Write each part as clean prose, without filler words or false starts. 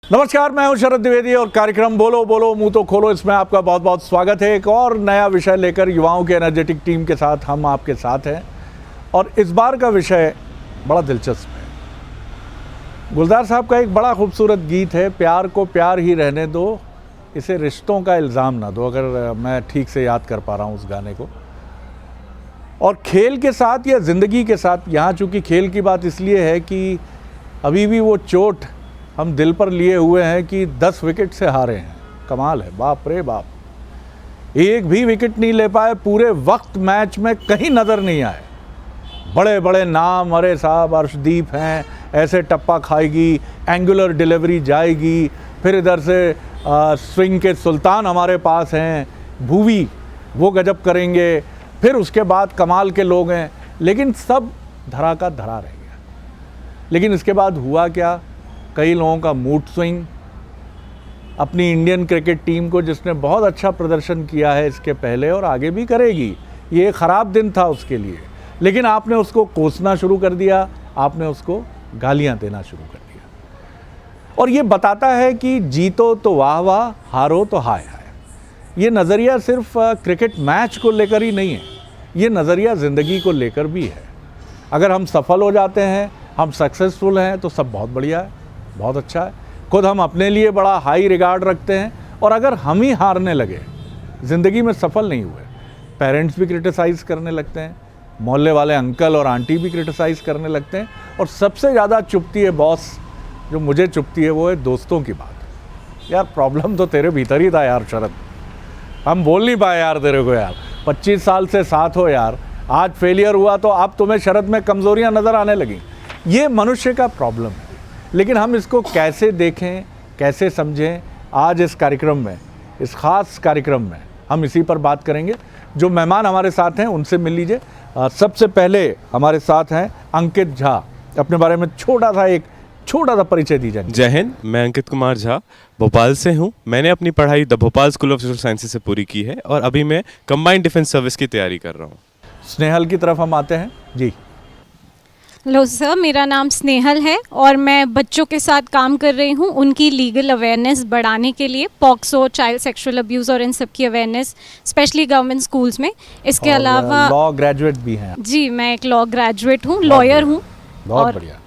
नमस्कार, मैं हूं शरद द्विवेदी और कार्यक्रम बोलो बोलो मुंह तो खोलो इसमें आपका बहुत बहुत स्वागत है। एक और नया विषय लेकर युवाओं के एनर्जेटिक टीम के साथ हम आपके साथ हैं और इस बार का विषय बड़ा दिलचस्प है। गुलजार साहब का एक बड़ा खूबसूरत गीत है, प्यार को प्यार ही रहने दो, इसे रिश्तों का इल्ज़ाम ना दो, अगर मैं ठीक से याद कर पा रहा हूँ उस गाने को। और खेल के साथ या ज़िंदगी के साथ, यहाँ चूँकि खेल की बात इसलिए है कि अभी भी वो चोट हम दिल पर लिए हुए हैं कि 10 विकेट से हारे हैं। कमाल है, बाप रे बाप, एक भी विकेट नहीं ले पाए पूरे वक्त, मैच में कहीं नज़र नहीं आए। बड़े बड़े नाम, अरे साहब अर्शदीप हैं, ऐसे टप्पा खाएगी, एंगुलर डिलीवरी जाएगी, फिर इधर से स्विंग के सुल्तान हमारे पास हैं, भूवी वो गजब करेंगे, फिर उसके बाद कमाल के लोग हैं, लेकिन सब धरा का धरा रह गया। लेकिन इसके बाद हुआ क्या, कई लोगों का मूड स्विंग। अपनी इंडियन क्रिकेट टीम को जिसने बहुत अच्छा प्रदर्शन किया है इसके पहले और आगे भी करेगी, ये एक ख़राब दिन था उसके लिए, लेकिन आपने उसको कोसना शुरू कर दिया, आपने उसको गालियां देना शुरू कर दिया। और ये बताता है कि जीतो तो वाह वाह, हारो तो हाय हाय। ये नज़रिया सिर्फ क्रिकेट मैच को लेकर ही नहीं है, ये नज़रिया ज़िंदगी को लेकर भी है। अगर हम सफल हो जाते हैं, हम सक्सेसफुल हैं, तो सब बहुत बढ़िया है, बहुत अच्छा है। खुद हम अपने लिए बड़ा हाई रिगार्ड रखते हैं, और अगर हम ही हारने लगे, ज़िंदगी में सफल नहीं हुए, पेरेंट्स भी क्रिटिसाइज़ करने लगते हैं, मोहल्ले वाले अंकल और आंटी भी क्रिटिसाइज़ करने लगते हैं, और सबसे ज़्यादा चुभती है बॉस, जो मुझे चुभती है वो है दोस्तों की बात। यार प्रॉब्लम तो तेरे भीतर ही था यार शरद, हम बोल नहीं पाए यार तेरे को। यार 25 साल से साथ हो यार, आज फेलियर हुआ तो अब तुम्हें शरद में कमज़ोरियाँ नज़र आने लगी। ये मनुष्य का प्रॉब्लम है, लेकिन हम इसको कैसे देखें, कैसे समझें, आज इस कार्यक्रम में, इस ख़ास कार्यक्रम में हम इसी पर बात करेंगे। जो मेहमान हमारे साथ हैं उनसे मिल लीजिए। सबसे पहले हमारे साथ हैं अंकित झा। अपने बारे में छोटा सा परिचय दीजिए। जय हिंद, मैं अंकित कुमार झा भोपाल से हूँ। मैंने अपनी पढ़ाई the Bhopal school of social sciences से पूरी की है और अभी मैं कंबाइंड डिफेंस सर्विस की तैयारी कर रहा हूँ। स्नेहल की तरफ हम आते हैं जी। हेलो सर, मेरा नाम स्नेहल है और मैं बच्चों के साथ काम कर रही हूँ, उनकी लीगल अवेयरनेस बढ़ाने के लिए, पॉक्सो, चाइल्ड सेक्सुअल अब्यूज़ और इन सब की अवेयरनेस, स्पेशली गवर्नमेंट स्कूल्स में। इसके अलावा लॉ ग्रेजुएट भी हैं जी, मैं एक लॉ ग्रेजुएट हूँ, लॉयर हूँ। बहुत बढ़िया।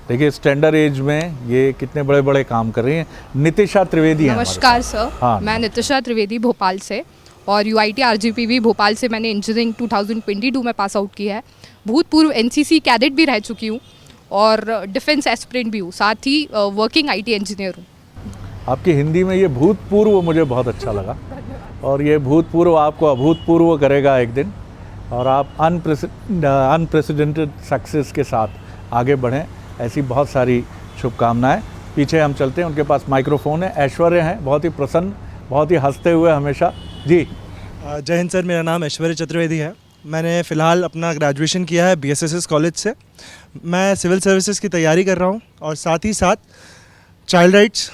देखिए स्टैंडर्ड एज में ये कितने बड़े बड़े काम कर रही हैं। नितिशा त्रिवेदी हैं। नमस्कार सर, हाँ। मैं नितिशा त्रिवेदी भोपाल से, और UIT RGPV भोपाल से मैंने इंजीनियरिंग 2022 में पास आउट किया है। भूतपूर्व NCC कैडेट भी रह चुकी हूँ और डिफेंस एस्पिरेंट भी हूँ, साथ ही वर्किंग IT इंजीनियर हूँ। आपकी हिंदी में ये भूतपूर्व मुझे बहुत अच्छा लगा, और ये भूतपूर्व आपको अभूतपूर्व करेगा एक दिन, और आप अनप्रेसिडेंटेड सक्सेस के साथ आगे बढ़ें, ऐसी बहुत सारी शुभकामनाएं। पीछे हम चलते हैं, उनके पास माइक्रोफोन है, ऐश्वर्य हैं, बहुत ही प्रसन्न, बहुत ही हंसते हुए हमेशा जी। जय हिंद सर, मेरा नाम ऐश्वर्य चतुर्वेदी है। मैंने फ़िलहाल अपना ग्रेजुएशन किया है BSSS कॉलेज से। मैं सिविल सर्विसेज की तैयारी कर रहा हूँ और साथ ही साथ चाइल्ड राइट्स,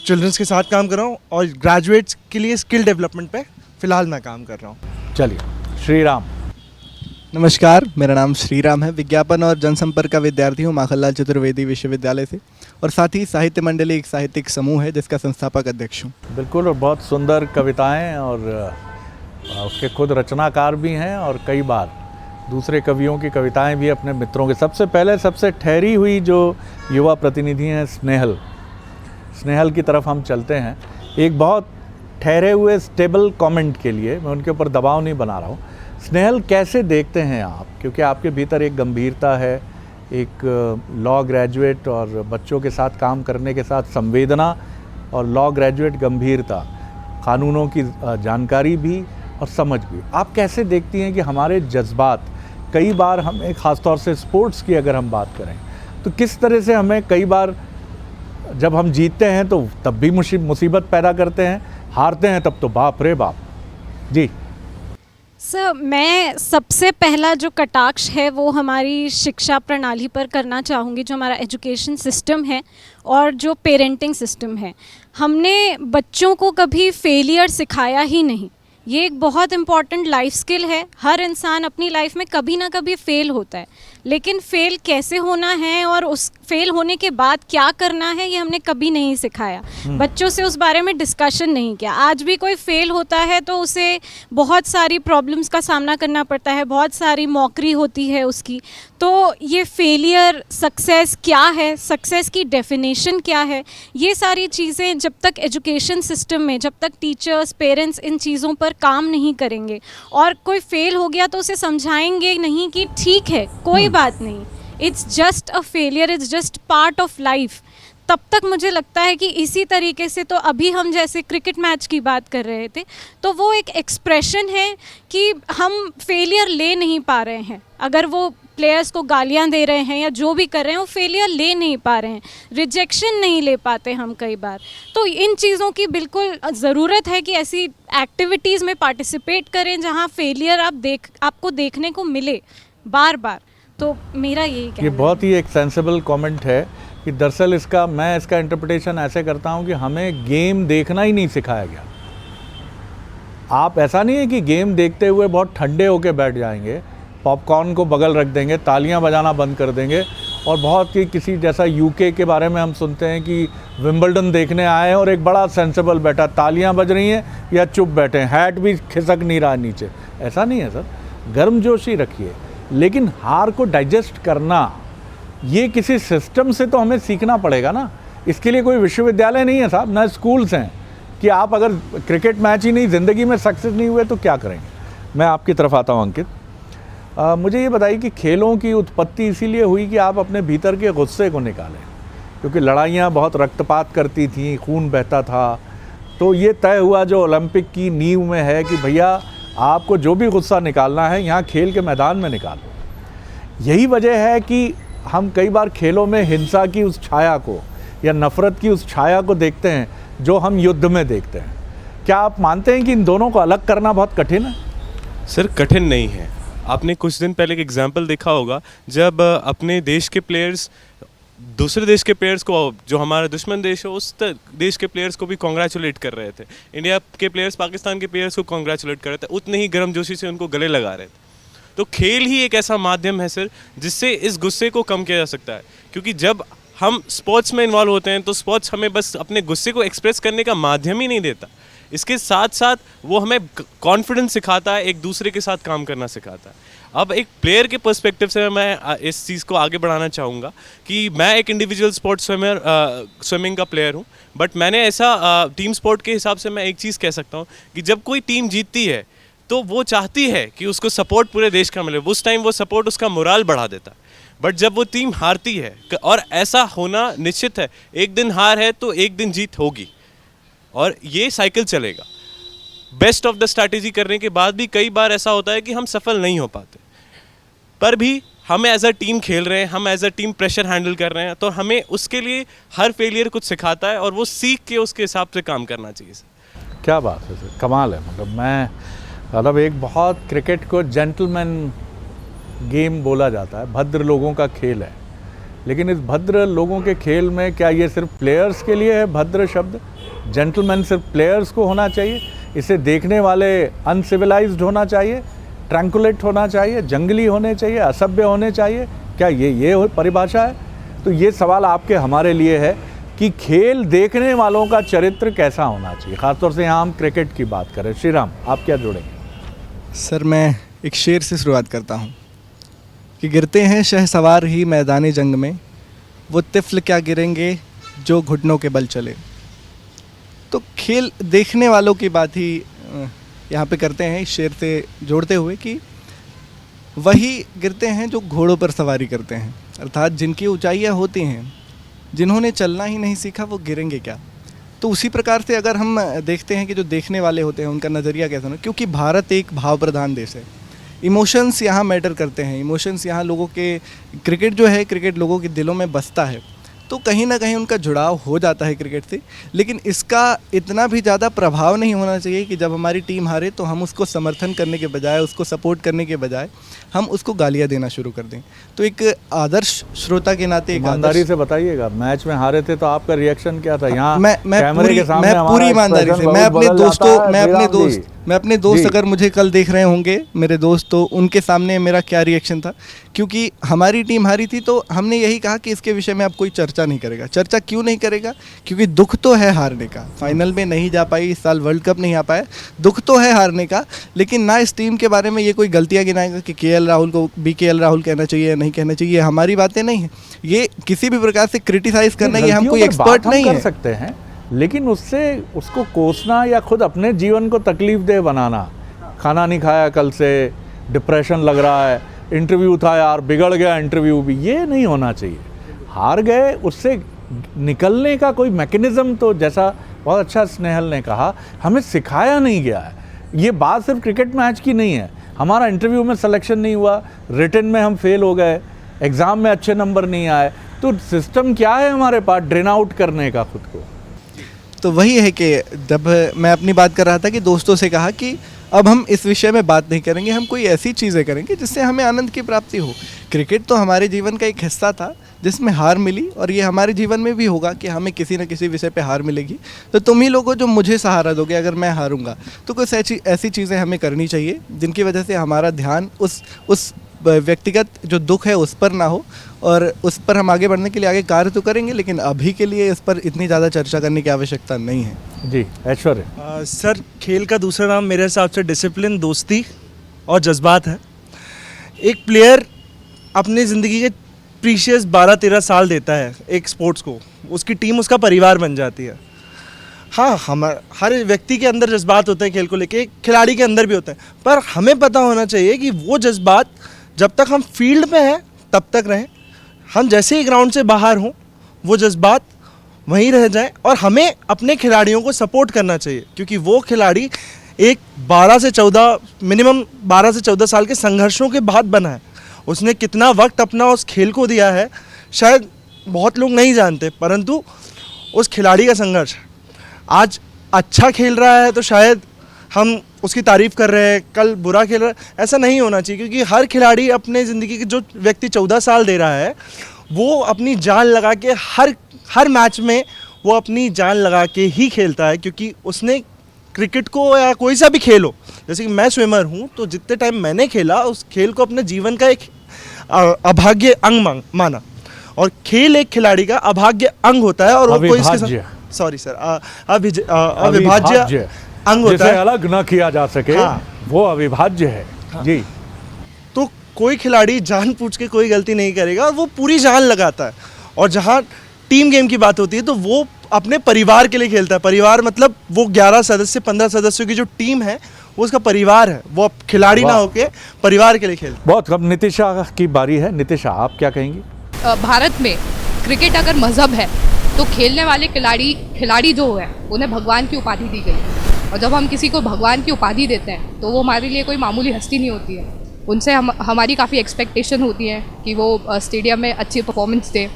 चिल्ड्रंस के साथ काम कर रहा हूँ, और ग्रेजुएट्स के लिए स्किल डेवलपमेंट पे फ़िलहाल मैं काम कर रहा हूँ। चलिए, श्रीराम। नमस्कार, मेरा नाम श्रीराम है। विज्ञापन और जनसंपर्क का विद्यार्थी हूँ माखनलाल चतुर्वेदी विश्वविद्यालय से, और साथ ही साहित्य मंडली एक साहित्यिक समूह है जिसका संस्थापक अध्यक्ष हूँ। बिल्कुल, और बहुत सुंदर कविताएं, और उसके खुद रचनाकार भी हैं, और कई बार दूसरे कवियों की कविताएं भी अपने मित्रों के। सबसे पहले सबसे ठहरी हुई जो युवा प्रतिनिधि हैं स्नेहल की तरफ हम चलते हैं। एक बहुत ठहरे हुए स्टेबल कमेंट के लिए, मैं उनके ऊपर दबाव नहीं बना रहा हूँ। स्नेहल, कैसे देखते हैं आप, क्योंकि आपके भीतर एक गंभीरता है, एक लॉ ग्रेजुएट और बच्चों के साथ काम करने के साथ संवेदना, और लॉ ग्रेजुएट गंभीरता, कानूनों की जानकारी भी और समझ भी। आप कैसे देखती हैं कि हमारे जज्बात कई बार हमें, ख़ासतौर से स्पोर्ट्स की अगर हम बात करें, तो किस तरह से हमें कई बार जब हम जीतते हैं तो तब भी मुसीबत पैदा करते हैं, हारते हैं तब तो बाप रे बाप। जी सर, मैं सबसे पहला जो कटाक्ष है वो हमारी शिक्षा प्रणाली पर करना चाहूँगी, जो हमारा एजुकेशन सिस्टम है और जो पेरेंटिंग सिस्टम है। हमने बच्चों को कभी फेलियर सिखाया ही नहीं। ये एक बहुत इम्पॉर्टेंट लाइफ स्किल है। हर इंसान अपनी लाइफ में कभी ना कभी फेल होता है, लेकिन फेल कैसे होना है और उस फेल होने के बाद क्या करना है ये हमने कभी नहीं सिखाया। बच्चों से उस बारे में डिस्कशन नहीं किया। आज भी कोई फेल होता है तो उसे बहुत सारी प्रॉब्लम्स का सामना करना पड़ता है, बहुत सारी मॉकरी होती है उसकी। तो ये फेलियर, सक्सेस क्या है, सक्सेस की डेफिनेशन क्या है, ये सारी चीज़ें जब तक एजुकेशन सिस्टम में, जब तक टीचर्स, पेरेंट्स इन चीज़ों पर काम नहीं करेंगे और कोई फेल हो गया तो उसे समझाएंगे नहीं कि ठीक है, कोई बात नहीं, it's just a failure, it's just part of life, तब तक मुझे लगता है कि इसी तरीके से तो अभी हम जैसे क्रिकेट मैच की बात कर रहे थे तो वो एक एक्सप्रेशन है कि हम फेलियर ले नहीं पा रहे हैं। अगर वो प्लेयर्स को गालियां दे रहे हैं या जो भी कर रहे हैं वो फेलियर ले नहीं पा रहे हैं, रिजेक्शन नहीं ले पाते हम कई बार। तो इन चीज़ों की बिल्कुल ज़रूरत है कि ऐसी एक्टिविटीज़ में पार्टिसिपेट करें जहां फेलियर आपको देखने को मिले बार बार। तो मेरा यही कहना ये है। बहुत ही एक सेंसिबल कमेंट है कि दरअसल मैं इसका इंटरप्रिटेशन ऐसे करता हूँ कि हमें गेम देखना ही नहीं सिखाया गया। आप ऐसा नहीं है कि गेम देखते हुए बहुत ठंडे होके बैठ जाएंगे, पॉपकॉर्न को बगल रख देंगे, तालियां बजाना बंद कर देंगे और बहुत ही किसी जैसा यूके के बारे में हम सुनते हैं कि विंबलडन देखने आए हैं और एक बड़ा सेंसिबल बैठा, तालियां बज रही हैं या चुप बैठे हैं, हैट भी खिसक नहीं रहा नीचे। ऐसा नहीं है सर, गर्मजोशी रखिए, लेकिन हार को डाइजेस्ट करना ये किसी सिस्टम से तो हमें सीखना पड़ेगा ना। इसके लिए कोई विश्वविद्यालय नहीं है साहब, ना स्कूल्स हैं कि आप अगर क्रिकेट मैच ही नहीं, ज़िंदगी में सक्सेस नहीं हुए तो क्या करेंगे। मैं आपकी तरफ आता हूँ अंकित, मुझे ये बताइए कि खेलों की उत्पत्ति इसीलिए हुई कि आप अपने भीतर के गुस्से को निकालें, क्योंकि लड़ाइयाँ बहुत रक्तपात करती थीं, खून बहता था, तो ये तय हुआ जो ओलंपिक की नींव में है कि भैया आपको जो भी गुस्सा निकालना है यहाँ खेल के मैदान में निकालो। यही वजह है कि हम कई बार खेलों में हिंसा की उस छाया को या नफ़रत की उस छाया को देखते हैं जो हम युद्ध में देखते हैं। क्या आप मानते हैं कि इन दोनों को अलग करना बहुत कठिन है? सर कठिन नहीं है। आपने कुछ दिन पहले एक एग्जाम्पल देखा होगा जब अपने देश के प्लेयर्स दूसरे देश के प्लेयर्स को, जो हमारा दुश्मन देश है, उस देश के प्लेयर्स को भी कॉन्ग्रेचुलेट कर रहे थे। इंडिया के प्लेयर्स पाकिस्तान के प्लेयर्स को कॉन्ग्रेचुलेट कर रहे थे, उतने ही गर्मजोशी से उनको गले लगा रहे थे। तो खेल ही एक ऐसा माध्यम है सर जिससे इस गुस्से को कम किया जा सकता है, क्योंकि जब हम स्पोर्ट्स में इन्वॉल्व होते हैं तो स्पोर्ट्स हमें बस अपने गुस्से को एक्सप्रेस करने का माध्यम ही नहीं देता, इसके साथ साथ वो हमें कॉन्फिडेंस सिखाता है, एक दूसरे के साथ काम करना सिखाता है। अब एक प्लेयर के पर्सपेक्टिव से मैं इस चीज़ को आगे बढ़ाना चाहूँगा कि मैं एक इंडिविजुअल स्पोर्ट्स स्विमिंग का प्लेयर हूँ, बट मैंने ऐसा टीम स्पोर्ट के हिसाब से मैं एक चीज़ कह सकता हूँ कि जब कोई टीम जीतती है तो वो चाहती है कि उसको सपोर्ट पूरे देश का मिले, उस टाइम वो सपोर्ट उसका मोराल बढ़ा देता है। बट जब वो टीम हारती है, और ऐसा होना निश्चित है, एक दिन हार है तो एक दिन जीत होगी और ये साइकिल चलेगा। बेस्ट ऑफ द स्ट्रैटेजी करने के बाद भी कई बार ऐसा होता है कि हम सफल नहीं हो पाते, पर भी हम एज अ टीम खेल रहे हैं, हम as a team pressure handle कर रहे हैं, तो हमें उसके लिए हर फेलियर कुछ सिखाता है और वो सीख के उसके हिसाब से काम करना चाहिए सर। क्या बात है सर, कमाल है। मतलब एक बहुत क्रिकेट को जेंटलमैन गेम बोला जाता है, भद्र लोगों का खेल है, लेकिन इस भद्र लोगों के खेल में क्या ये सिर्फ प्लेयर्स के लिए है भद्र शब्द? जेंटलमैन सिर्फ प्लेयर्स को होना चाहिए? इसे देखने वाले अनसिविलाइज्ड होना चाहिए, ट्रैंकुलेट होना चाहिए, जंगली होने चाहिए, असभ्य होने चाहिए? क्या ये परिभाषा है? तो ये सवाल आपके हमारे लिए है कि खेल देखने वालों का चरित्र कैसा होना चाहिए, ख़ासतौर से यहाँ हम क्रिकेट की बात करें। श्री राम, आप क्या जोड़ेंगे? सर मैं एक शेर से शुरुआत करता हूँ कि गिरते हैं शहसवार ही मैदानी जंग में, वो तिफ़्ल क्या गिरेंगे जो घुटनों के बल चले। तो खेल देखने वालों की बात ही यहाँ पे करते हैं इस शेर से जोड़ते हुए कि वही गिरते हैं जो घोड़ों पर सवारी करते हैं, अर्थात जिनकी ऊंचाइयाँ होती हैं, जिन्होंने चलना ही नहीं सीखा वो गिरेंगे क्या। तो उसी प्रकार से अगर हम देखते हैं कि जो देखने वाले होते हैं उनका नज़रिया कैसा होना, क्योंकि भारत एक भाव प्रधान देश है, इमोशंस यहाँ मैटर करते हैं, इमोशंस यहाँ लोगों के, क्रिकेट जो है, क्रिकेट लोगों के दिलों में बसता है, तो कहीं ना कहीं उनका जुड़ाव हो जाता है क्रिकेट से। लेकिन इसका इतना भी ज़्यादा प्रभाव नहीं होना चाहिए कि जब हमारी टीम हारे तो हम उसको समर्थन करने के बजाय, उसको सपोर्ट करने के बजाय हम उसको गालियाँ देना शुरू कर दें। तो एक आदर्श श्रोता के नाते ईमानदारी से बताइएगा, मैच में हारे थे तो आपका रिएक्शन क्या था? यहाँ मैं पूरी ईमानदारी से, मैं अपने मैं अपने दोस्त जी। अगर मुझे कल देख रहे होंगे मेरे दोस्त, तो उनके सामने मेरा क्या रिएक्शन था, क्योंकि हमारी टीम हारी थी तो हमने यही कहा कि इसके विषय में अब कोई चर्चा नहीं करेगा। चर्चा क्यों नहीं करेगा? क्योंकि दुख तो है हारने का, फाइनल में नहीं जा पाई, इस साल वर्ल्ड कप नहीं आ पाए, दुख तो है हारने का, लेकिन ना इस टीम के बारे में ये कोई गलतियाँ गिनाएगा कि केएल राहुल को BKL राहुल कहना चाहिए या नहीं कहना चाहिए। हमारी बातें नहीं है, ये किसी भी प्रकार से क्रिटिसाइज करना, ये हम कोई गलतियों पर एक्सपर्ट बात हम नहीं कर है। सकते हैं, लेकिन उससे उसको कोसना या खुद अपने जीवन को तकलीफ दे बनाना, खाना नहीं खाया कल से, डिप्रेशन लग रहा है, इंटरव्यू था यार बिगड़ गया इंटरव्यू भी, ये नहीं होना चाहिए। हार गए, उससे निकलने का कोई मैकेनिज्म तो, जैसा बहुत अच्छा स्नेहल ने कहा, हमें सिखाया नहीं गया है। ये बात सिर्फ क्रिकेट मैच की नहीं है, हमारा इंटरव्यू में सिलेक्शन नहीं हुआ, रिटन में हम फेल हो गए, एग्ज़ाम में अच्छे नंबर नहीं आए, तो सिस्टम क्या है हमारे पास ड्रेन आउट करने का खुद को? तो वही है कि जब मैं अपनी बात कर रहा था कि दोस्तों से कहा कि अब हम इस विषय में बात नहीं करेंगे, हम कोई ऐसी चीज़ें करेंगे जिससे हमें आनंद की प्राप्ति हो। क्रिकेट तो हमारे जीवन का एक हिस्सा था जिसमें हार मिली, और ये हमारे जीवन में भी होगा कि हमें किसी न किसी विषय पे हार मिलेगी। तो तुम ही लोगों जो मुझे सहारा दोगे अगर मैं हारूंगा, तो कुछ ऐसी चीज़ें हमें करनी चाहिए जिनकी वजह से हमारा ध्यान उस व्यक्तिगत जो दुख है उस पर ना हो, और उस पर हम आगे बढ़ने के लिए आगे कार्य तो करेंगे, लेकिन अभी के लिए इस पर इतनी ज़्यादा चर्चा करने की आवश्यकता नहीं है। जी ऐश्वर्य। सर, खेल का दूसरा नाम मेरे हिसाब से डिसिप्लिन, दोस्ती और जज्बात है। एक प्लेयर अपनी ज़िंदगी के प्रीशियस 12-13 साल देता है एक स्पोर्ट्स को, उसकी टीम उसका परिवार बन जाती है। हाँ, हर व्यक्ति के अंदर जज्बात होते हैं खेल को लेके, खिलाड़ी के अंदर भी होते हैं, पर हमें पता होना चाहिए कि वो जज्बात जब तक हम फील्ड में हैं तब तक रहें, हम जैसे ही ग्राउंड से बाहर हों वो जज्बात वहीं रह जाएं, और हमें अपने खिलाड़ियों को सपोर्ट करना चाहिए, क्योंकि वो खिलाड़ी एक 12 से 14 साल के संघर्षों के बाद बना है। उसने कितना वक्त अपना उस खेल को दिया है शायद बहुत लोग नहीं जानते, परंतु उस खिलाड़ी का संघर्ष, आज अच्छा खेल रहा है तो शायद हम उसकी तारीफ़ कर रहे हैं, कल बुरा खेल रहा है, ऐसा नहीं होना चाहिए, क्योंकि हर खिलाड़ी अपने ज़िंदगी के, जो व्यक्ति 14 साल दे रहा है वो अपनी जान लगा के हर मैच में वो अपनी जान लगा के ही खेलता है, क्योंकि उसने क्रिकेट को या कोई सा भी खेल हो, जैसे कि मैं स्विमर हूँ तो जितने टाइम मैंने खेला उस खेल को अपने जीवन का एक अभाग्य अंग माना, और खेल एक खिलाड़ी का अभाग्य अंग होता है, और वो कोई इसके साथ, सॉरी सर, अविभाज्य अंग होता है, अलग ना किया जा सके। हाँ। वो अविभाज्य है। हाँ। जी। तो कोई खिलाड़ी जानबूझ के कोई गलती नहीं करेगा और वो पूरी जान लगाता है, और जहाँ टीम गेम की बात होती है तो वो अपने परिवार के लिए खेलता है। परिवार मतलब वो 11 सदस्य 15 सदस्यों की जो टीम है वो उसका परिवार है, वो खिलाड़ी ना होके परिवार के लिए खेलता है। बहुत कम। नितिशा की बारी है। नितिशा, आप क्या कहेंगी? भारत में क्रिकेट अगर मज़हब है तो खेलने वाले खिलाड़ी जो है उन्हें भगवान की उपाधि दी गई, और जब हम किसी को भगवान की उपाधि देते हैं तो वो हमारे लिए कोई मामूली हस्ती नहीं होती है। उनसे हमारी काफ़ी एक्सपेक्टेशन होती है कि वो स्टेडियम में अच्छी परफॉर्मेंस दें।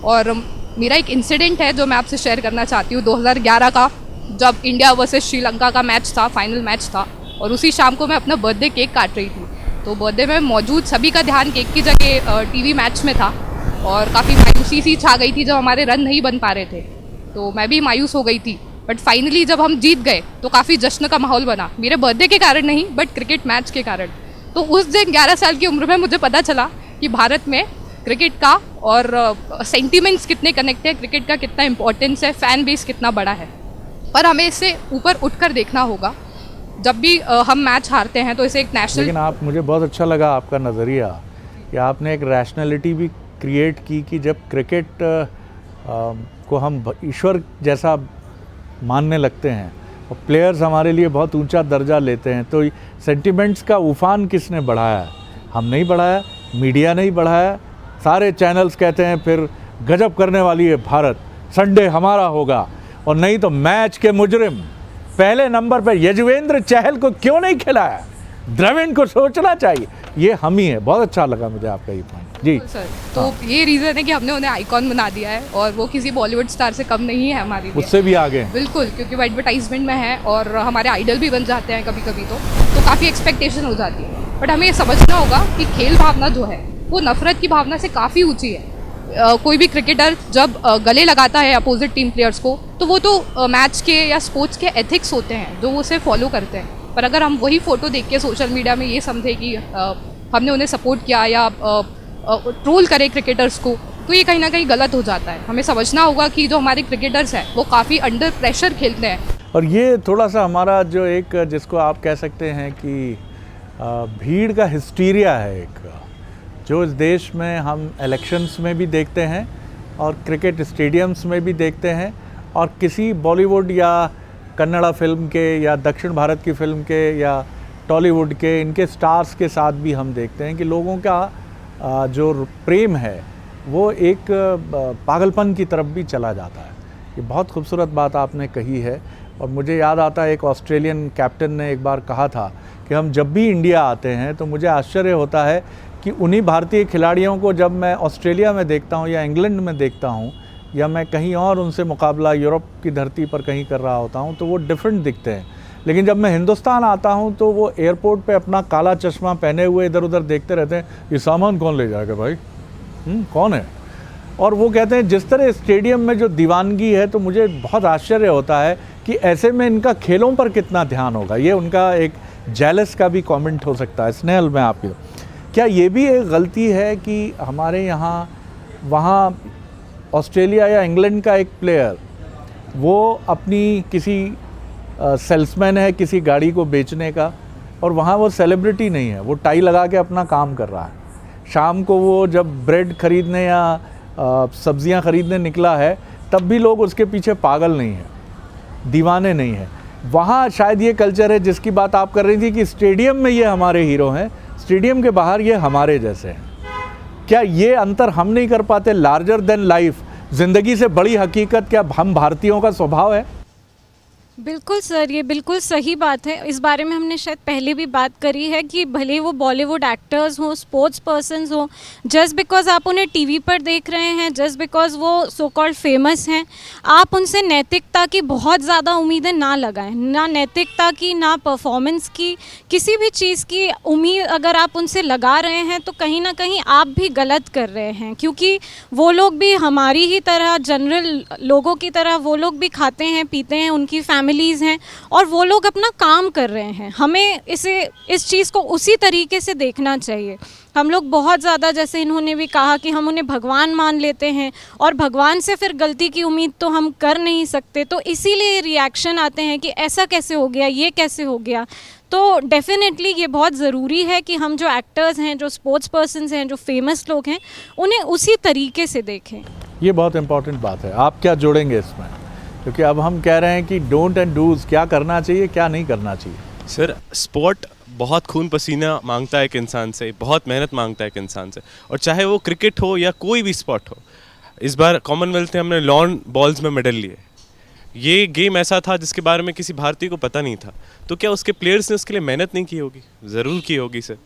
और मेरा एक इंसिडेंट है जो मैं आपसे शेयर करना चाहती हूँ, 2011 का, जब इंडिया वर्सेस श्रीलंका का मैच था, फाइनल मैच था, और उसी शाम को मैं अपना बर्थडे केक काट रही थी। तो बर्थडे में मौजूद सभी का ध्यान केक की जगह टीवी मैच में था, और काफ़ी मायूसी सी छा गई थी जब हमारे रन नहीं बन पा रहे थे, तो मैं भी मायूस हो गई थी। बट फाइनली जब हम जीत गए तो काफ़ी जश्न का माहौल बना, मेरे बर्थडे के कारण नहीं बट क्रिकेट मैच के कारण। तो उस दिन 11 साल की उम्र में मुझे पता चला कि भारत में क्रिकेट का और सेंटिमेंट्स कितने कनेक्ट है, क्रिकेट का कितना इंपॉर्टेंस है, फ़ैन बेस कितना बड़ा है। पर हमें इससे ऊपर उठकर देखना होगा। जब भी हम मैच हारते हैं तो इसे एक नेशनल, लेकिन आप, मुझे बहुत अच्छा लगा आपका नज़रिया कि आपने एक रैशनैलिटी भी क्रिएट की कि जब क्रिकेट को हम ईश्वर जैसा मानने लगते हैं और प्लेयर्स हमारे लिए बहुत ऊंचा दर्जा लेते हैं, तो सेंटिमेंट्स का उफान किसने बढ़ाया? हम नहीं बढ़ाया, मीडिया नहीं बढ़ाया, सारे चैनल्स कहते हैं फिर गजब करने वाली है भारत, संडे हमारा होगा, और नहीं तो मैच के मुजरिम पहले नंबर पर यजुवेंद्र चहल को क्यों नहीं खिलाया? द्रविड़ को सोचना चाहिए। ये हम ही है। बहुत अच्छा लगा मुझे आपका ये पॉइंट। जी सर, तो ये रीज़न है कि हमने उन्हें आइकॉन बना दिया है, और वो किसी बॉलीवुड स्टार से कम नहीं है हमारे लिए, उससे भी आगे हैं। बिल्कुल, क्योंकि वो एडवर्टाइजमेंट में है और हमारे आइडल भी बन जाते हैं कभी कभी, तो काफ़ी एक्सपेक्टेशन हो जाती है। बट हमें ये समझना होगा कि खेल भावना जो है वो नफरत की भावना से काफ़ी ऊंची है। कोई भी क्रिकेटर जब गले लगाता है अपोजिट टीम प्लेयर्स को, तो वो तो मैच के या स्पोर्ट्स के एथिक्स होते हैं जो वो उसे फॉलो करते हैं। पर अगर हम वही फ़ोटो देख के सोशल मीडिया में ये समझे कि हमने उन्हें सपोर्ट किया या ट्रोल करें क्रिकेटर्स को, तो ये कहीं ना कहीं गलत हो जाता है। हमें समझना होगा कि जो हमारे क्रिकेटर्स हैं वो काफ़ी अंडर प्रेशर खेलते हैं। और ये थोड़ा सा हमारा जो एक जिसको आप कह सकते हैं कि भीड़ का हिस्टीरिया है एक, जो इस देश में हम इलेक्शंस में भी देखते हैं और क्रिकेट स्टेडियम्स में भी देखते हैं, और किसी बॉलीवुड या कन्नड़ा फिल्म के या दक्षिण भारत की फिल्म के या टॉलीवुड के इनके स्टार्स के साथ भी हम देखते हैं कि लोगों का जो प्रेम है वो एक पागलपन की तरफ भी चला जाता है। ये बहुत खूबसूरत बात आपने कही है, और मुझे याद आता है एक ऑस्ट्रेलियन कैप्टन ने एक बार कहा था कि हम जब भी इंडिया आते हैं तो मुझे आश्चर्य होता है कि उन्हीं भारतीय खिलाड़ियों को जब मैं ऑस्ट्रेलिया में देखता हूँ या इंग्लैंड में देखता हूँ या मैं कहीं और उनसे मुकाबला यूरोप की धरती पर कहीं कर रहा होता हूँ तो वो डिफरेंट दिखते हैं, लेकिन जब मैं हिंदुस्तान आता हूँ तो वो एयरपोर्ट पे अपना काला चश्मा पहने हुए इधर उधर देखते रहते हैं, ये सामान कौन ले जाएगा भाई, कौन है। और वो कहते हैं जिस तरह स्टेडियम में जो दीवानगी है, तो मुझे बहुत आश्चर्य होता है कि ऐसे में इनका खेलों पर कितना ध्यान होगा। ये उनका एक जेलस का भी कमेंट हो सकता है। स्नेहल में आपकी क्या ये भी एक गलती है कि हमारे यहाँ वहाँ ऑस्ट्रेलिया या इंग्लैंड का एक प्लेयर वो अपनी किसी सेल्समैन है किसी गाड़ी को बेचने का, और वहाँ वो सेलिब्रिटी नहीं है, वो टाई लगा के अपना काम कर रहा है, शाम को वो जब ब्रेड खरीदने या सब्जियां खरीदने निकला है तब भी लोग उसके पीछे पागल नहीं हैं, दीवाने नहीं हैं। वहाँ शायद ये कल्चर है जिसकी बात आप कर रही थी कि स्टेडियम में ये हमारे हीरो हैं, स्टेडियम के बाहर ये हमारे जैसे हैं। क्या ये अंतर हम नहीं कर पाते? लार्जर देन लाइफ, ज़िंदगी से बड़ी हकीकत क्या हम भारतीयों का स्वभाव है? बिल्कुल सर, ये बिल्कुल सही बात है। इस बारे में हमने शायद पहले भी बात करी है कि भले वो बॉलीवुड एक्टर्स हों, स्पोर्ट्स पर्सन्स हों, जस्ट बिकॉज आप उन्हें टीवी पर देख रहे हैं, जस्ट बिकॉज वो सो कॉल्ड फेमस हैं, आप उनसे नैतिकता की बहुत ज़्यादा उम्मीदें ना लगाएं। ना नैतिकता की, ना परफॉर्मेंस की, किसी भी चीज़ की उम्मीद अगर आप उनसे लगा रहे हैं तो कहीं ना कहीं आप भी गलत कर रहे हैं, क्योंकि वो लोग भी हमारी ही तरह, जनरल लोगों की तरह वो लोग भी खाते हैं पीते हैं, उनकी फैमिलीज़ हैं और वो लोग अपना काम कर रहे हैं। हमें इस चीज़ को उसी तरीके से देखना चाहिए। हम लोग बहुत ज़्यादा, जैसे इन्होंने भी कहा कि हम उन्हें भगवान मान लेते हैं और भगवान से फिर गलती की उम्मीद तो हम कर नहीं सकते, तो इसीलिए रिएक्शन आते हैं कि ऐसा कैसे हो गया, ये कैसे हो गया। तो डेफिनेटली ये बहुत ज़रूरी है कि हम जो एक्टर्स हैं, जो स्पोर्ट्स पर्सन्स हैं, जो फेमस लोग हैं, उन्हें उसी तरीके से देखें। ये बहुत इंपॉर्टेंट बात है। आप क्या जोड़ेंगे इसमें? क्योंकि अब हम कह रहे हैं कि डोंट एंड डूज, क्या करना चाहिए क्या नहीं करना चाहिए। सर, स्पोर्ट बहुत खून पसीना मांगता है एक इंसान से, बहुत मेहनत मांगता है एक इंसान से, और चाहे वो क्रिकेट हो या कोई भी स्पोर्ट हो। इस बार कॉमनवेल्थ में हमने लॉन बॉल्स में मेडल लिए। ये गेम ऐसा था जिसके बारे में किसी भारतीय को पता नहीं था, तो क्या उसके प्लेयर्स ने उसके लिए मेहनत नहीं की होगी? ज़रूर की होगी सर।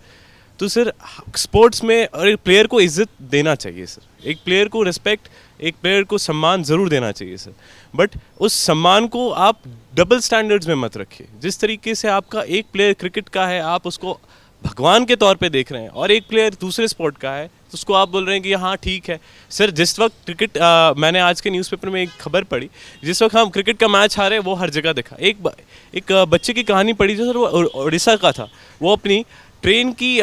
तो सर, स्पोर्ट्स में और एक प्लेयर को इज्जत देना चाहिए सर, एक प्लेयर को रिस्पेक्ट, एक प्लेयर को सम्मान ज़रूर देना चाहिए सर, बट उस सम्मान को आप डबल स्टैंडर्ड्स में मत रखिए। जिस तरीके से आपका एक प्लेयर क्रिकेट का है, आप उसको भगवान के तौर पे देख रहे हैं, और एक प्लेयर दूसरे स्पोर्ट का है तो उसको आप बोल रहे हैं कि हाँ ठीक है सर। जिस वक्त क्रिकेट, मैंने आज के न्यूज़पेपर में एक खबर पढ़ी, जिस वक्त हम क्रिकेट का मैच हारे वो हर जगह देखा। एक बच्चे की कहानी पढ़ी जो सर, वो उड़ीसा का था। वो अपनी ट्रेन की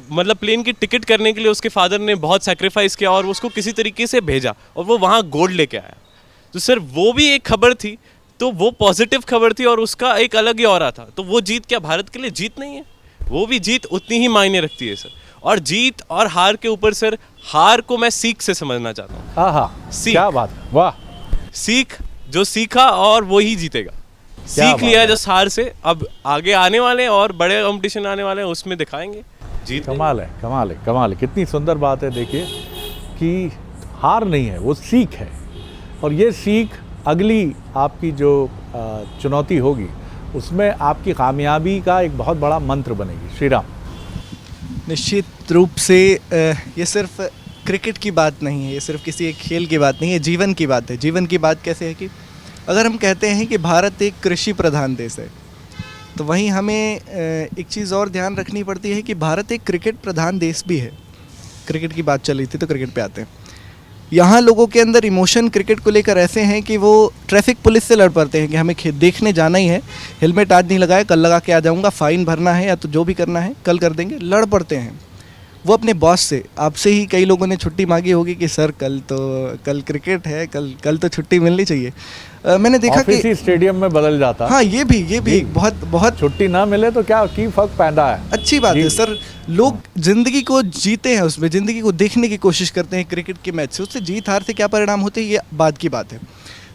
मतलब प्लेन की टिकट करने के लिए उसके फादर ने बहुत सेक्रीफाइस किया और उसको किसी तरीके से भेजा और वो वहाँ गोल्ड लेके आया। तो सर वो भी एक खबर थी, तो वो पॉजिटिव खबर थी और उसका एक अलग ही ऑरा था। तो वो जीत क्या भारत के लिए जीत नहीं है? वो भी जीत उतनी ही मायने रखती है सर। और जीत और हार के ऊपर सर, हार को मैं सीख से समझना चाहता हूँ। हाँ हाँ, क्या बात, वाह। सीख, जो सीखा और वो ही जीतेगा। सीख लिया है जो हार से, अब आगे आने वाले हैं और बड़े कंपटीशन आने वाले हैं, उसमें दिखाएंगे जीत। कमाल है, कमाल है, कमाल है। कितनी सुंदर बात है। देखिए कि हार नहीं है, वो सीख है, और ये सीख अगली आपकी जो चुनौती होगी उसमें आपकी कामयाबी का एक बहुत बड़ा मंत्र बनेगी। श्री राम। निश्चित रूप से ये सिर्फ क्रिकेट की बात नहीं है, ये सिर्फ किसी एक खेल की बात नहीं है, जीवन की बात है। जीवन की बात कैसे है कि अगर हम कहते हैं कि भारत एक कृषि प्रधान देश है, तो वहीं हमें एक चीज़ और ध्यान रखनी पड़ती है कि भारत एक क्रिकेट प्रधान देश भी है। क्रिकेट की बात चल रही थी तो क्रिकेट पे आते हैं। यहाँ लोगों के अंदर इमोशन क्रिकेट को लेकर ऐसे हैं कि वो ट्रैफिक पुलिस से लड़ पड़ते हैं कि हमें देखने जाना ही है, हेलमेट आज नहीं लगाया कल लगा के आ जाऊँगा, फ़ाइन भरना है या तो जो भी करना है कल कर देंगे, लड़ पड़ते हैं। वो अपने बॉस से, आपसे ही कई लोगों ने छुट्टी मांगी होगी कि सर कल क्रिकेट है, कल तो छुट्टी मिलनी चाहिए। मैंने देखा ऑफिस कि ही स्टेडियम में बदल जाता। हाँ ये भी बहुत छुट्टी ना मिले तो क्या की फर्क पैदा है। अच्छी बात जी। है सर, लोग जिंदगी को जीते हैं, उसमें ज़िंदगी को देखने की कोशिश करते हैं क्रिकेट के मैच से, उससे जीत हार से क्या परिणाम होते हैं ये बात की बात है।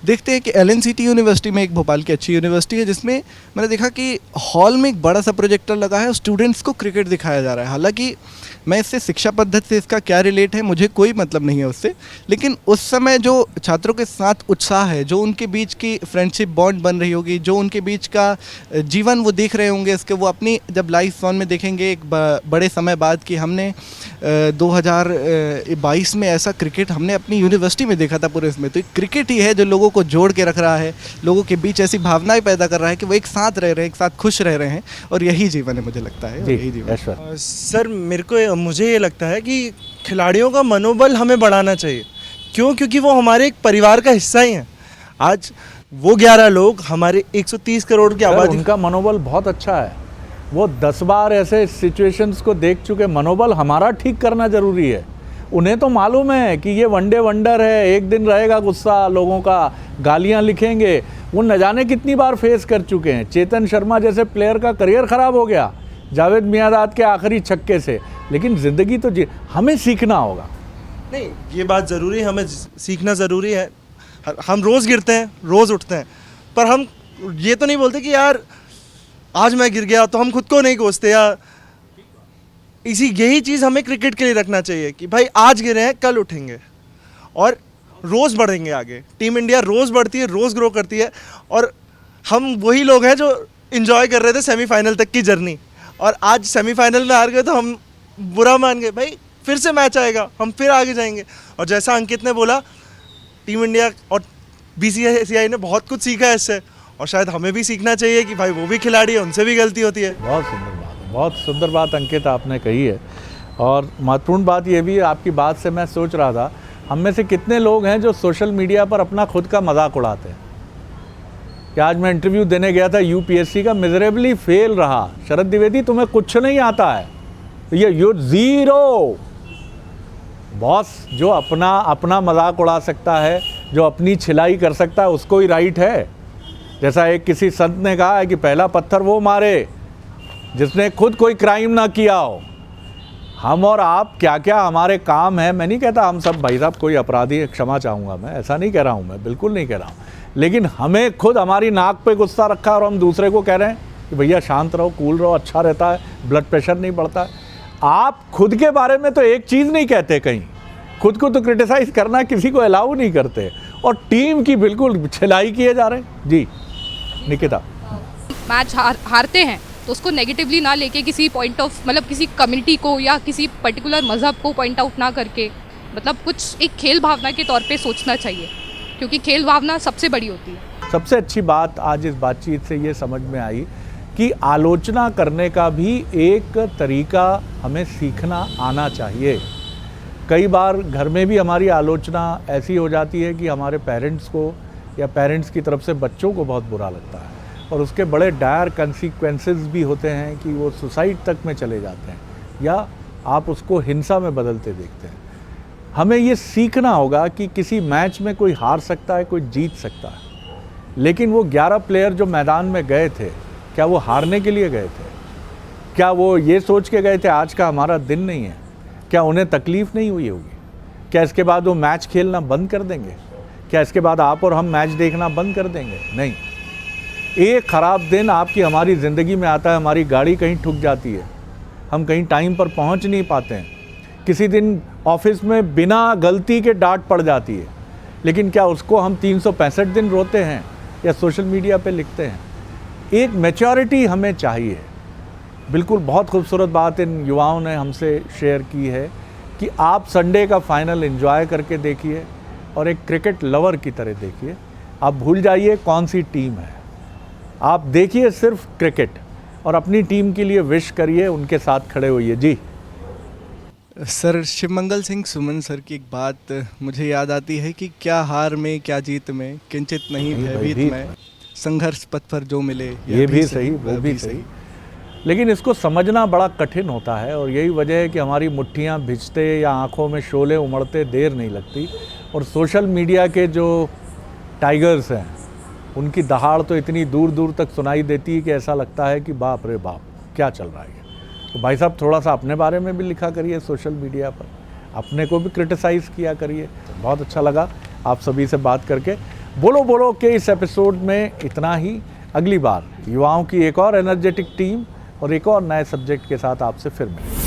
देखते हैं कि LNCT यूनिवर्सिटी में, एक भोपाल की अच्छी यूनिवर्सिटी है, जिसमें मैंने देखा कि हॉल में एक बड़ा सा प्रोजेक्टर लगा है और स्टूडेंट्स को क्रिकेट दिखाया जा रहा है। हालांकि मैं इससे शिक्षा पद्धति से इसका क्या रिलेट है मुझे कोई मतलब नहीं है उससे, लेकिन उस समय जो छात्रों के साथ उत्साह है, जो उनके बीच की फ्रेंडशिप बॉन्ड बन रही होगी, जो उनके बीच का जीवन वो देख रहे होंगे, इसके वो अपनी जब लाइव फोन में देखेंगे एक बड़े समय बाद कि हमने 2022 में ऐसा क्रिकेट हमने अपनी यूनिवर्सिटी में देखा था पूरे इसमें, तो क्रिकेट ही है जो लोगों को जोड़ के रख रहा है, लोगों के बीच ऐसी भावनाएं पैदा कर रहा है कि वो एक साथ रह रहे हैं, एक साथ खुश रह रहे हैं, और यही जीवन है मुझे लगता है। जी, यही जीवन। ऐश्वर्य। सर मुझे ये लगता है कि खिलाड़ियों का मनोबल हमें बढ़ाना चाहिए। क्यों? क्योंकि वो हमारे एक परिवार का हिस्सा ही हैं। आज वो 11 लोग हमारे 130 करोड़ की सर, आबादी, उनका मनोबल बहुत अच्छा है। वो 10 बार ऐसे सिचुएशंस को देख चुके। मनोबल हमारा ठीक करना जरूरी है। उन्हें तो मालूम है कि ये वनडे वंडर है, एक दिन रहेगा गुस्सा लोगों का, गालियां लिखेंगे। वो न जाने कितनी बार फेस कर चुके हैं। चेतन शर्मा जैसे प्लेयर का करियर ख़राब हो गया जावेद मियांदाद के आखिरी छक्के से, लेकिन ज़िंदगी तो हमें सीखना होगा। नहीं ये बात ज़रूरी है, हमें सीखना ज़रूरी है। हम रोज़ गिरते हैं, रोज़ उठते हैं, पर हम ये तो नहीं बोलते कि यार आज मैं गिर गया, तो हम खुद को नहीं कोसते। या यही चीज़ हमें क्रिकेट के लिए रखना चाहिए कि भाई आज गिरे हैं कल उठेंगे और रोज़ बढ़ेंगे आगे। टीम इंडिया रोज़ बढ़ती है, रोज़ ग्रो करती है, और हम वही लोग हैं जो इन्जॉय कर रहे थे सेमीफाइनल तक की जर्नी, और आज सेमीफाइनल में हार गए तो हम बुरा मान गए। भाई फिर से मैच आएगा, हम फिर आगे जाएंगे। और जैसा अंकित ने बोला, टीम इंडिया और BCCI ने बहुत कुछ सीखा है इससे, और शायद हमें भी सीखना चाहिए कि भाई वो भी खिलाड़ी है, उनसे भी गलती होती है। बहुत सुंदर बात है, बहुत सुंदर बात अंकित आपने कही है। और महत्वपूर्ण बात ये भी है, आपकी बात से मैं सोच रहा था, हम में से कितने लोग हैं जो सोशल मीडिया पर अपना खुद का मजाक उड़ाते हैं कि आज मैं इंटरव्यू देने गया था UPSC का, मिजरेबली फेल रहा। शरद द्विवेदी तुम्हें कुछ नहीं आता है, ये यू ज़ीरो। बॉस जो अपना मजाक उड़ा सकता है, जो अपनी छिलाई कर सकता है, उसको ही राइट है। जैसा एक किसी संत ने कहा है कि पहला पत्थर वो मारे जिसने खुद कोई क्राइम ना किया हो। हम और आप क्या क्या हमारे काम है, मैं नहीं कहता हम सब भाई साहब कोई अपराधी है, क्षमा चाहूँगा मैं, ऐसा नहीं कह रहा हूँ, मैं बिल्कुल नहीं कह रहा हूँ, लेकिन हमें खुद हमारी नाक पे गुस्सा रखा और हम दूसरे को कह रहे हैं कि भैया शांत रहो, कूल रहो, अच्छा रहता है, ब्लड प्रेशर नहीं बढ़ता है। आप खुद के बारे में तो एक चीज़ नहीं कहते, कहीं खुद को तो क्रिटिसाइज़ करना किसी को अलाउ नहीं करते, और टीम की बिल्कुल छिलाई किए जा रहे हैं। जी निकिता, मैच हारते हैं तो उसको नेगेटिवली ना लेके किसी पॉइंट ऑफ, मतलब किसी कम्युनिटी को या किसी पर्टिकुलर मज़हब को पॉइंट आउट ना करके, मतलब कुछ एक खेल भावना के तौर पे सोचना चाहिए, क्योंकि खेल भावना सबसे बड़ी होती है। सबसे अच्छी बात आज इस बातचीत से ये समझ में आई कि आलोचना करने का भी एक तरीका हमें सीखना आना चाहिए। कई बार घर में भी हमारी आलोचना ऐसी हो जाती है कि हमारे पेरेंट्स को या पेरेंट्स की तरफ से बच्चों को बहुत बुरा लगता है, और उसके बड़े डायर कंसीक्वेंसेस भी होते हैं कि वो सुसाइड तक में चले जाते हैं, या आप उसको हिंसा में बदलते देखते हैं। हमें ये सीखना होगा कि किसी मैच में कोई हार सकता है, कोई जीत सकता है, लेकिन वो 11 प्लेयर जो मैदान में गए थे, क्या वो हारने के लिए गए थे? क्या वो ये सोच के गए थे आज का हमारा दिन नहीं है? क्या उन्हें तकलीफ़ नहीं हुई होगी? क्या इसके बाद वो मैच खेलना बंद कर देंगे? क्या इसके बाद आप और हम मैच देखना बंद कर देंगे? नहीं। एक ख़राब दिन आपकी हमारी ज़िंदगी में आता है, हमारी गाड़ी कहीं ठुक जाती है, हम कहीं टाइम पर पहुंच नहीं पाते हैं, किसी दिन ऑफिस में बिना गलती के डांट पड़ जाती है, लेकिन क्या उसको हम 365 दिन रोते हैं या सोशल मीडिया पे लिखते हैं? एक मैच्योरिटी हमें चाहिए। बिल्कुल बहुत खूबसूरत बात इन युवाओं ने हमसे शेयर की है कि आप संडे का फाइनल एंजॉय करके देखिए और एक क्रिकेट लवर की तरह देखिए। आप भूल जाइए कौन सी टीम है, आप देखिए सिर्फ क्रिकेट और अपनी टीम के लिए विश करिए, उनके साथ खड़े होइए। जी सर शिवमंगल सिंह सुमन सर की एक बात मुझे याद आती है कि क्या हार में क्या जीत में किंचित नहीं भयभीत में, संघर्ष पथ पर जो मिले ये भी सही, वो भी सही। लेकिन इसको समझना बड़ा कठिन होता है और यही वजह है कि हमारी मुट्ठियाँ भिजते या आंखों में शोले उमड़ते देर नहीं लगती। और सोशल मीडिया के जो टाइगर्स हैं उनकी दहाड़ तो इतनी दूर दूर तक सुनाई देती है कि ऐसा लगता है कि बाप रे बाप क्या चल रहा है। तो भाई साहब थोड़ा सा अपने बारे में भी लिखा करिए सोशल मीडिया पर, अपने को भी क्रिटिसाइज़ किया करिए। बहुत अच्छा लगा आप सभी से बात करके। बोलो बोलो के इस एपिसोड में इतना ही। अगली बार युवाओं की एक और एनर्जेटिक टीम और एक और नए सब्जेक्ट के साथ आपसे फिर मिलेंगे।